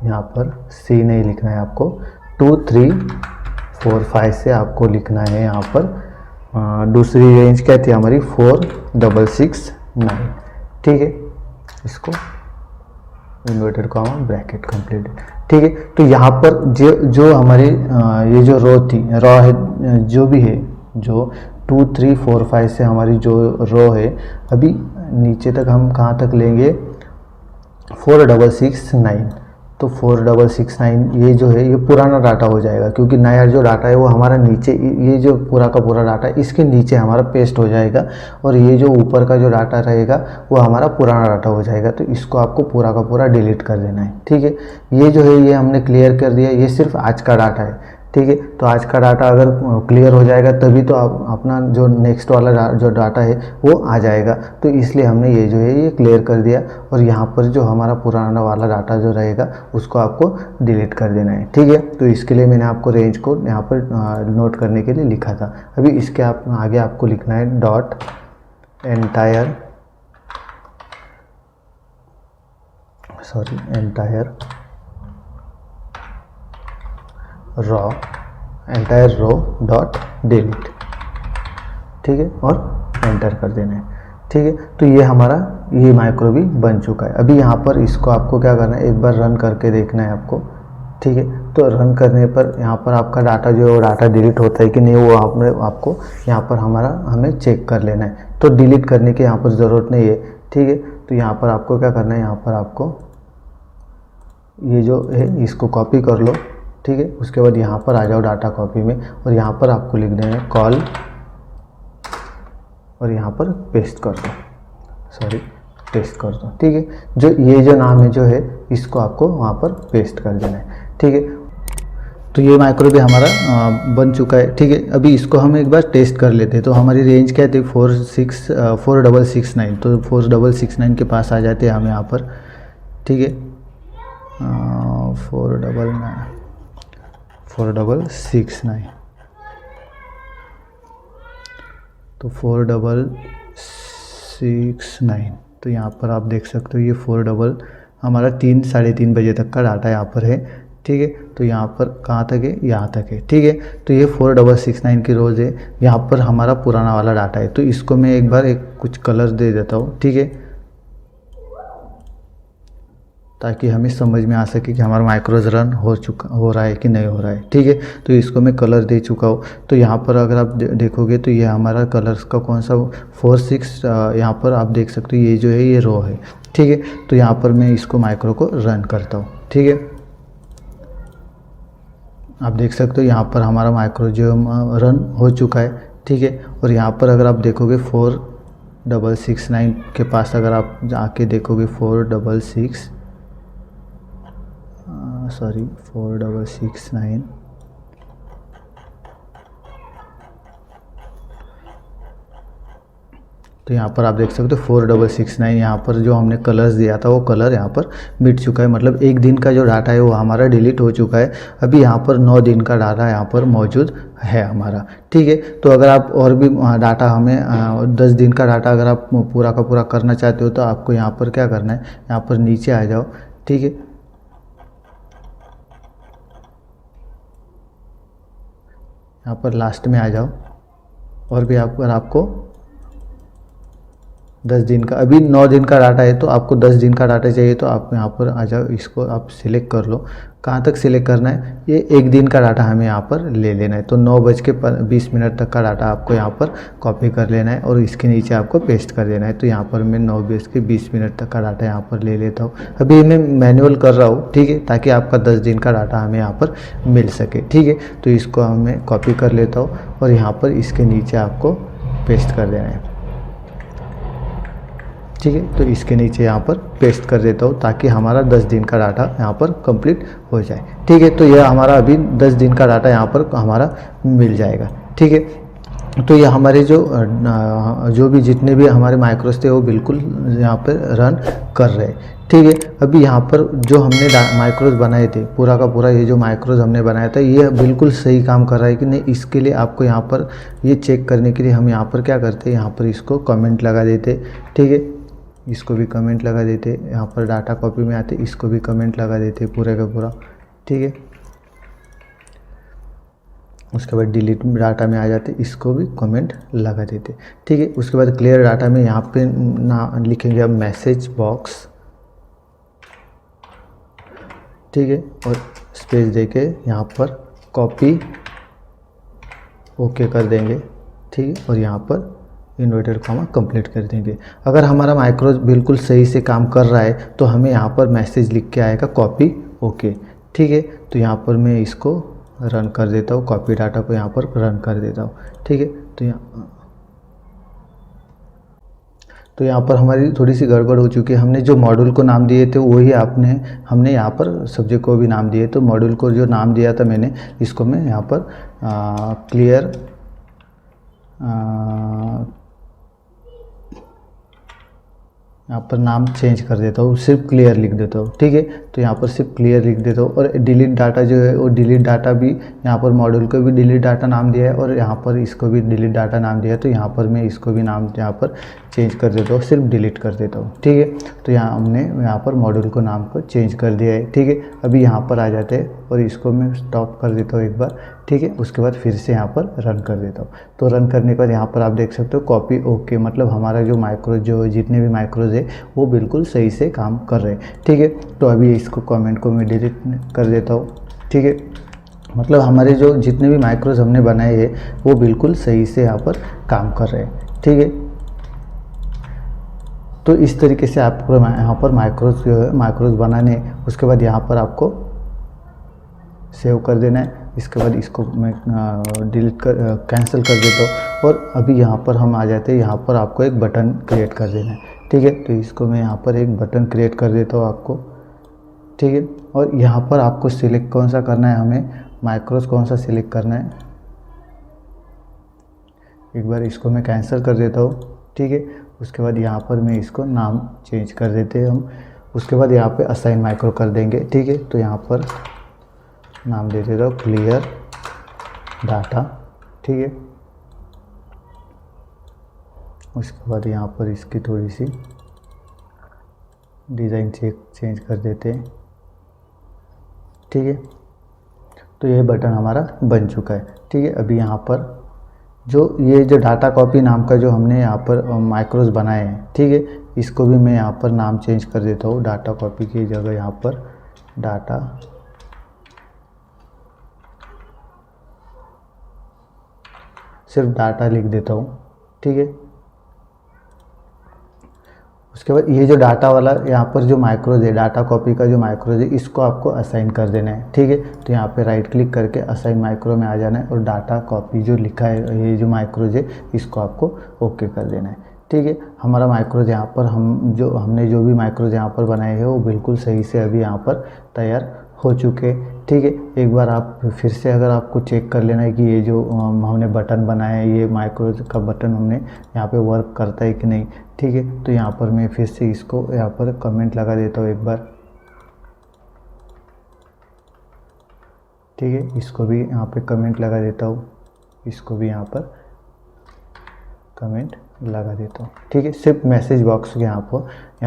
यहाँ पर C नहीं लिखना है आपको, 2 3 4 5 से आपको लिखना है यहाँ पर दूसरी रेंज क्या थी हमारी 4 6 6 9, ठीक है, इसको इन्वर्टेड कॉमा ब्रैकेट कंप्लीट, ठीक है। तो यहाँ पर जो हमारी ये जो रॉ है जो भी है, जो 2 3 4 5 से हमारी जो रो है, अभी नीचे तक हम कहाँ तक लेंगे 4 6 6 9, तो 4 6 6 9 ये जो है ये पुराना डाटा हो जाएगा, क्योंकि नया जो डाटा है वो हमारा नीचे, ये जो पूरा का पूरा डाटा है इसके नीचे हमारा पेस्ट हो जाएगा, और ये जो ऊपर का जो डाटा रहेगा वो हमारा पुराना डाटा हो जाएगा। तो इसको आपको पूरा का पूरा डिलीट कर देना है, ठीक है। ये जो है ये हमने क्लियर कर दिया, ये सिर्फ आज का डाटा है, ठीक है। तो आज का डाटा अगर क्लियर हो जाएगा तभी तो आप अपना जो नेक्स्ट वाला जो डाटा है वो आ जाएगा, तो इसलिए हमने ये जो है ये क्लियर कर दिया। और यहाँ पर जो हमारा पुराना वाला डाटा जो रहेगा उसको आपको डिलीट कर देना है, ठीक है। तो इसके लिए मैंने आपको रेंज को यहाँ पर नोट करने के लिए लिखा था। अभी इसके आगे आपको लिखना है dot entire entire row dot delete, ठीक है, और एंटर कर देना है, ठीक है। तो ये हमारा ये माइक्रो भी बन चुका है। अभी यहाँ पर इसको आपको क्या करना है, एक बार रन करके देखना है आपको, ठीक है। तो रन करने पर यहाँ पर आपका डाटा जो है वो डाटा डिलीट होता है कि नहीं, वो आपको यहाँ पर हमें चेक कर लेना है। तो डिलीट करने की यहाँ पर ज़रूरत नहीं है, ठीक है। तो यहाँ पर आपको क्या करना है, यहाँ पर आपको ये जो है इसको कॉपी कर लो, ठीक है। उसके बाद यहाँ पर आ जाओ डाटा कॉपी में, और यहाँ पर आपको लिख देना है कॉल, और यहाँ पर पेस्ट कर दो, ठीक है। जो ये जो नाम है जो है इसको आपको वहाँ पर पेस्ट कर देना है, ठीक है। तो ये माइक्रो भी हमारा बन चुका है, ठीक है। अभी इसको हम एक बार टेस्ट कर लेते हैं। तो हमारी रेंज क्या थी 4 6 6 9, तो 4 6 9 के पास आ जाते हैं हम यहाँ पर, ठीक है। 4 6 9, तो 4 6 9, तो यहाँ पर आप देख सकते हो ये 4 हमारा 3 साढ़े 3 बजे तक का डाटा यहाँ पर है, ठीक है। तो यहाँ पर कहाँ तक है, यहाँ तक है, ठीक है। तो ये 4 6 9 की रोज़ है, यहाँ पर हमारा पुराना वाला डाटा है। तो इसको मैं एक बार कुछ कलर दे देता हूँ, ठीक है, ताकि हमें समझ में आ सके कि हमारा माइक्रोज रन हो रहा है कि नहीं हो रहा है, ठीक है। तो इसको मैं कलर दे चुका हूँ। तो यहाँ पर अगर आप देखोगे तो ये हमारा कलर्स का कौन सा 4 6 यहाँ पर आप देख सकते हो, ये जो है ये रो है, ठीक है। तो यहाँ पर मैं इसको माइक्रो को रन करता हूँ, ठीक है। आप देख सकते हो यहाँ पर हमारा माइक्रो जो रन हो चुका है, ठीक है। और यहाँ पर अगर आप देखोगे 4 6 9 के पास अगर आप जाके देखोगे 4 6 9, तो यहाँ पर आप देख सकते हो 4 6 9, यहाँ पर जो हमने कलर्स दिया था वो कलर यहाँ पर मिट चुका है, मतलब एक दिन का जो डाटा है वो हमारा डिलीट हो चुका है। अभी यहाँ पर 9 दिन का डाटा यहाँ पर मौजूद है हमारा, ठीक है। तो अगर आप और भी डाटा हमें 10 दिन का डाटा अगर आप पूरा का पूरा करना चाहते हो तो आपको यहाँ पर क्या करना है, यहाँ पर नीचे आ जाओ, ठीक है। यहाँ पर लास्ट में आ जाओ, और भी अगर आपको 10 दिन का, अभी 9 दिन का डाटा है तो आपको 10 दिन का डाटा चाहिए तो आप यहाँ पर आ जाओ, इसको आप सिलेक्ट कर लो। कहाँ तक सिलेक्ट करना है, ये 1 दिन का डाटा हमें यहाँ पर ले लेना है। तो 9:20 तक का डाटा आपको यहाँ पर कॉपी कर लेना है और इसके नीचे आपको पेस्ट कर देना है। तो यहाँ पर मैं 9:20 तक का डाटा यहाँ पर ले लेता हूँ। अभी मैं मैनुअल कर रहा हूँ, ठीक है, ताकि आपका 10 दिन का डाटा हमें यहाँ पर मिल सके, ठीक है। तो इसको हमें कॉपी कर लेता हूँ और यहाँ पर इसके नीचे आपको पेस्ट कर देना है, ठीक है। तो इसके नीचे यहाँ पर पेस्ट कर देता हूँ ताकि हमारा 10 दिन का डाटा यहाँ पर कंप्लीट हो जाए, ठीक है। तो यह हमारा अभी 10 दिन का डाटा यहाँ पर हमारा मिल जाएगा, ठीक है। तो ये हमारे जो भी जितने भी हमारे माइक्रोज थे वो बिल्कुल यहाँ पर रन कर रहे हैं, ठीक है। अभी यहाँ पर जो हमने माइक्रोज बनाए थे, पूरा का पूरा ये जो माइक्रोज हमने बनाया था ये बिल्कुल सही काम कर रहा है कि नहीं, इसके लिए आपको यहाँ पर ये चेक करने के लिए हम यहाँ पर क्या करते हैं, यहाँ पर इसको कमेंट लगा देते, ठीक है। इसको भी कमेंट लगा देते, यहाँ पर डाटा कॉपी में आते इसको भी कमेंट लगा देते पूरे का पूरा, ठीक है। उसके बाद डिलीट डाटा में आ जाते, इसको भी कमेंट लगा देते, ठीक है। उसके बाद क्लियर डाटा में यहाँ पे ना लिखेंगे अब मैसेज बॉक्स, ठीक है, और स्पेस देके यहाँ पर कॉपी ओके कर देंगे, ठीक है। और यहाँ पर इन्वर्टेड कॉमा कंप्लीट कर देंगे। अगर हमारा माइक्रोज बिल्कुल सही से काम कर रहा है तो हमें यहाँ पर मैसेज लिख के आएगा कॉपी ओके, ठीक है। तो यहाँ पर मैं इसको रन कर देता हूँ, कॉपी डाटा को यहाँ पर रन कर देता हूँ, ठीक है। तो यहाँ पर हमारी थोड़ी सी गड़बड़ हो चुकी है। हमने जो मॉड्यूल को नाम दिए थे वही हमने यहाँ पर सब्जेक्ट को भी नाम दिए। तो मॉड्यूल को जो नाम दिया था मैंने, इसको मैं यहाँ पर क्लियर यहाँ पर नाम चेंज कर देता हूँ, सिर्फ क्लियर लिख देता हूँ, ठीक है। तो यहाँ पर सिर्फ क्लियर लिख देता हूँ। और डिलीट डाटा जो है वो डिलीट डाटा भी यहाँ पर मॉड्यूल को भी डिलीट डाटा नाम दिया है और यहाँ पर इसको भी डिलीट डाटा नाम दिया है। तो यहाँ पर मैं इसको भी नाम यहाँ पर चेंज कर देता हूँ, सिर्फ डिलीट कर देता हूँ, ठीक है। तो हमने यहाँ पर मॉड्यूल को नाम को चेंज कर दिया है, ठीक है। अभी यहाँ पर आ जाते हैं और इसको मैं स्टॉप कर देता हूँ एक बार, ठीक है। उसके बाद फिर से यहाँ पर रन कर देता हूँ। तो रन करने के बाद यहाँ पर आप देख सकते हो कॉपी ओके, मतलब हमारा जो माइक्रोज जो जितने भी माइक्रोज है वो बिल्कुल सही से काम कर रहे हैं, ठीक है। तो अभी इसको कमेंट को मैं डिलीट कर देता हूँ, ठीक है। मतलब हमारे जो जितने भी माइक्रोज हमने बनाए हैं वो बिल्कुल सही से यहाँ पर काम कर रहे हैं, ठीक है। तो इस तरीके से आपको यहाँ पर माइक्रोज बनाने, उसके बाद यहाँ पर आपको सेव कर देना है। इसके बाद इसको मैं कैंसिल कर देता हूँ। और अभी यहाँ पर हम आ जाते हैं, यहाँ पर आपको एक बटन क्रिएट कर देना है, ठीक है। तो इसको मैं यहाँ पर एक बटन क्रिएट कर देता हूँ आपको, ठीक है। और यहाँ पर आपको सिलेक्ट कौन सा करना है, हमें माइक्रोज कौन सा सिलेक्ट करना है। एक बार इसको मैं कैंसिल कर देता हूँ, ठीक है। उसके बाद यहाँ पर मैं इसको नाम चेंज कर देते हैं हम। उसके बाद यहाँ पे असाइन माइक्रो कर देंगे, ठीक है। तो यहाँ पर नाम दे देता हूँ क्लियर डाटा, ठीक है। उसके बाद यहाँ पर इसकी थोड़ी सी डिज़ाइन चेंज कर देते हैं, ठीक है। तो ये बटन हमारा बन चुका है, ठीक है। अभी यहाँ पर ये जो डाटा कॉपी नाम का जो हमने यहाँ पर माइक्रोज बनाए हैं, ठीक है, इसको भी मैं यहाँ पर नाम चेंज कर देता हूँ। डाटा कॉपी की जगह यहाँ पर डाटा सिर्फ डाटा लिख देता हूँ, ठीक है। उसके बाद ये जो डाटा वाला यहाँ पर जो माइक्रोज है, डाटा कॉपी का जो माइक्रोज है, इसको आपको असाइन कर देना है, ठीक है। तो यहाँ पे राइट क्लिक करके असाइन माइक्रो में आ जाना है और डाटा कॉपी जो लिखा है ये जो माइक्रोज है इसको आपको ओके कर देना है, ठीक है। हमारा माइक्रोज यहाँ पर हमने जो भी माइक्रोज यहाँ पर बनाए हैं वो बिल्कुल सही से अभी यहाँ पर तैयार हो चुके, ठीक है। एक बार आप फिर से अगर आपको चेक कर लेना है कि ये जो हमने बटन बनाया है, ये माइक्रोज का बटन हमने यहाँ पे वर्क करता है कि नहीं, ठीक है। तो यहाँ पर मैं फिर से इसको यहाँ पर कमेंट लगा देता हूँ एक बार, ठीक है। इसको भी यहाँ पे कमेंट लगा देता हूँ, इसको भी यहाँ पर कमेंट लगा देता हूँ, ठीक है। सिर्फ मैसेज बॉक्स के यहाँ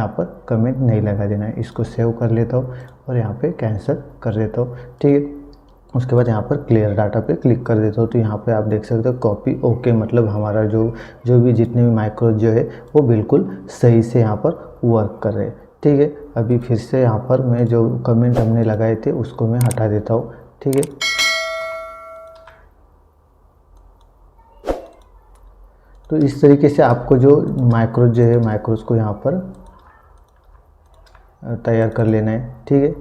पर कमेंट नहीं लगा देना है। इसको सेव कर लेता हूँ और यहाँ पे कैंसिल कर देता हूँ, ठीक है। उसके बाद यहाँ पर क्लियर डाटा पे क्लिक कर देता हूँ। तो यहाँ पे आप देख सकते हो कॉपी ओके, मतलब हमारा जो भी जितने भी माइक्रोज जो है वो बिल्कुल सही से यहाँ पर वर्क कर रहे हैं। ठीक है, अभी फिर से यहाँ पर मैं जो कमेंट हमने लगाए थे उसको मैं हटा देता हूँ। ठीक है, तो इस तरीके से आपको जो माइक्रोज जो है माइक्रोज को यहाँ पर तैयार कर लेना है। ठीक है,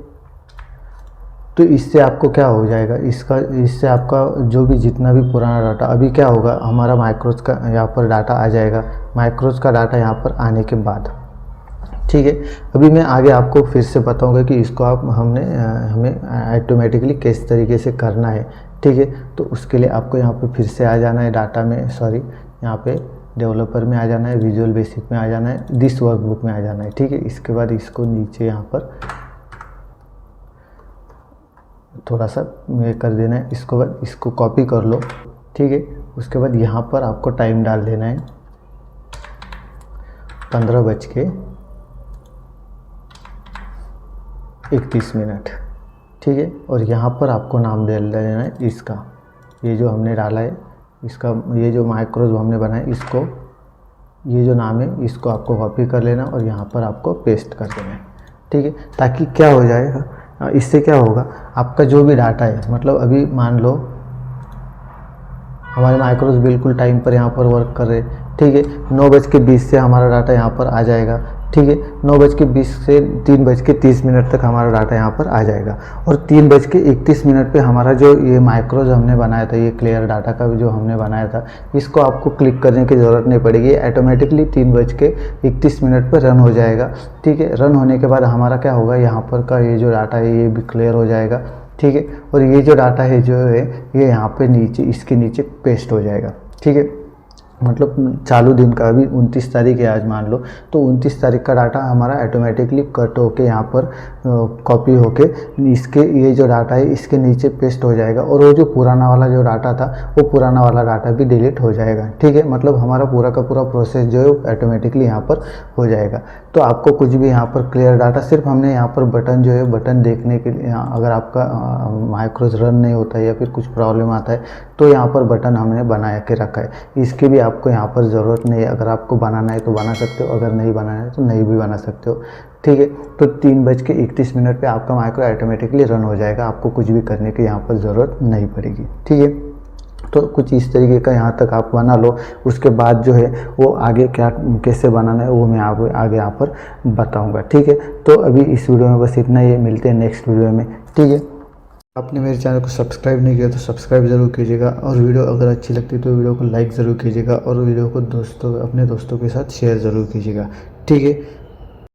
तो इससे आपको क्या हो जाएगा, इससे आपका जो भी जितना भी पुराना डाटा, अभी क्या होगा हमारा माइक्रोज का यहाँ पर डाटा आ जाएगा, माइक्रोज का डाटा यहाँ पर आने के बाद। ठीक है, अभी मैं आगे आपको फिर से बताऊंगा कि इसको हमें ऑटोमेटिकली किस तरीके से करना है। ठीक है, तो उसके लिए आपको यहाँ पे फिर से आ जाना है डाटा में, सॉरी यहाँ पे डेवलपर में आ जाना है, विजुअल बेसिक में आ जाना है, दिस वर्कबुक में आ जाना है। ठीक है, इसके बाद इसको नीचे यहाँ पर थोड़ा सा ये कर देना है, इसको बाद इसको कॉपी कर लो। ठीक है, उसके बाद यहाँ पर आपको टाइम डाल देना है 15:31। ठीक है, और यहाँ पर आपको नाम दे देना है इसका, ये जो हमने डाला है इसका, ये जो माइक्रोज हमने बनाया इसको, ये जो नाम है इसको आपको कॉपी कर लेना और यहाँ पर आपको पेस्ट कर देना है। ठीक है, ताकि क्या हो जाएगा, इससे क्या होगा आपका जो भी डाटा है, मतलब अभी मान लो हमारे माइक्रोज बिल्कुल टाइम पर यहाँ पर वर्क कर रहे। ठीक है, 9:20 से हमारा डाटा यहाँ पर आ जाएगा। ठीक है, 9:20 से 3:30 तक हमारा डाटा यहाँ पर आ जाएगा, और 3:31 पे हमारा जो ये माइक्रोज हमने बनाया था, ये क्लियर डाटा का जो हमने बनाया था, इसको आपको क्लिक करने की ज़रूरत नहीं पड़ेगी, ऑटोमेटिकली 3:31 पे रन हो जाएगा। ठीक है, रन होने के बाद हमारा क्या होगा, यहाँ पर का ये जो डाटा है ये भी क्लियर हो जाएगा। ठीक है, और ये जो डाटा है जो है ये यहाँ पे नीचे, इसके नीचे पेस्ट हो जाएगा। ठीक है, मतलब चालू दिन का, अभी 29 तारीख है आज मान लो, तो 29 तारीख का डाटा हमारा ऑटोमेटिकली कट होके यहाँ पर कॉपी होके इसके, ये जो डाटा है इसके नीचे पेस्ट हो जाएगा, और वो जो पुराना वाला जो डाटा था वो पुराना वाला डाटा भी डिलीट हो जाएगा। ठीक है, मतलब हमारा पूरा का पूरा प्रोसेस जो है ऑटोमेटिकली यहाँ पर हो जाएगा। तो आपको कुछ भी यहाँ पर क्लियर डाटा, सिर्फ हमने यहाँ पर बटन जो है, बटन देखने के लिए, अगर आपका माइक्रोज रन नहीं होता है या फिर कुछ प्रॉब्लम आता है तो यहाँ पर बटन हमने बना के रखा है। इसकी भी आपको यहाँ पर ज़रूरत नहीं है, अगर आपको बनाना है तो बना सकते हो, अगर नहीं बनाना है तो नहीं भी बना सकते हो। ठीक है, तो 3:31 पे आपका माइक्रो ऑटोमेटिकली रन हो जाएगा, आपको कुछ भी करने की यहाँ पर ज़रूरत नहीं पड़ेगी। ठीक है, तो कुछ इस तरीके का यहाँ तक आप बना लो, उसके बाद जो है वो आगे क्या कैसे बनाना है वो मैं आगे यहाँ पर बताऊँगा। ठीक है, तो अभी इस वीडियो में बस इतना ही, मिलते हैं नेक्स्ट वीडियो में। ठीक है, आपने मेरे चैनल को सब्सक्राइब नहीं किया तो सब्सक्राइब ज़रूर कीजिएगा, और वीडियो अगर अच्छी लगती है तो वीडियो को लाइक ज़रूर कीजिएगा, और वीडियो को अपने दोस्तों के साथ शेयर ज़रूर कीजिएगा। ठीक है।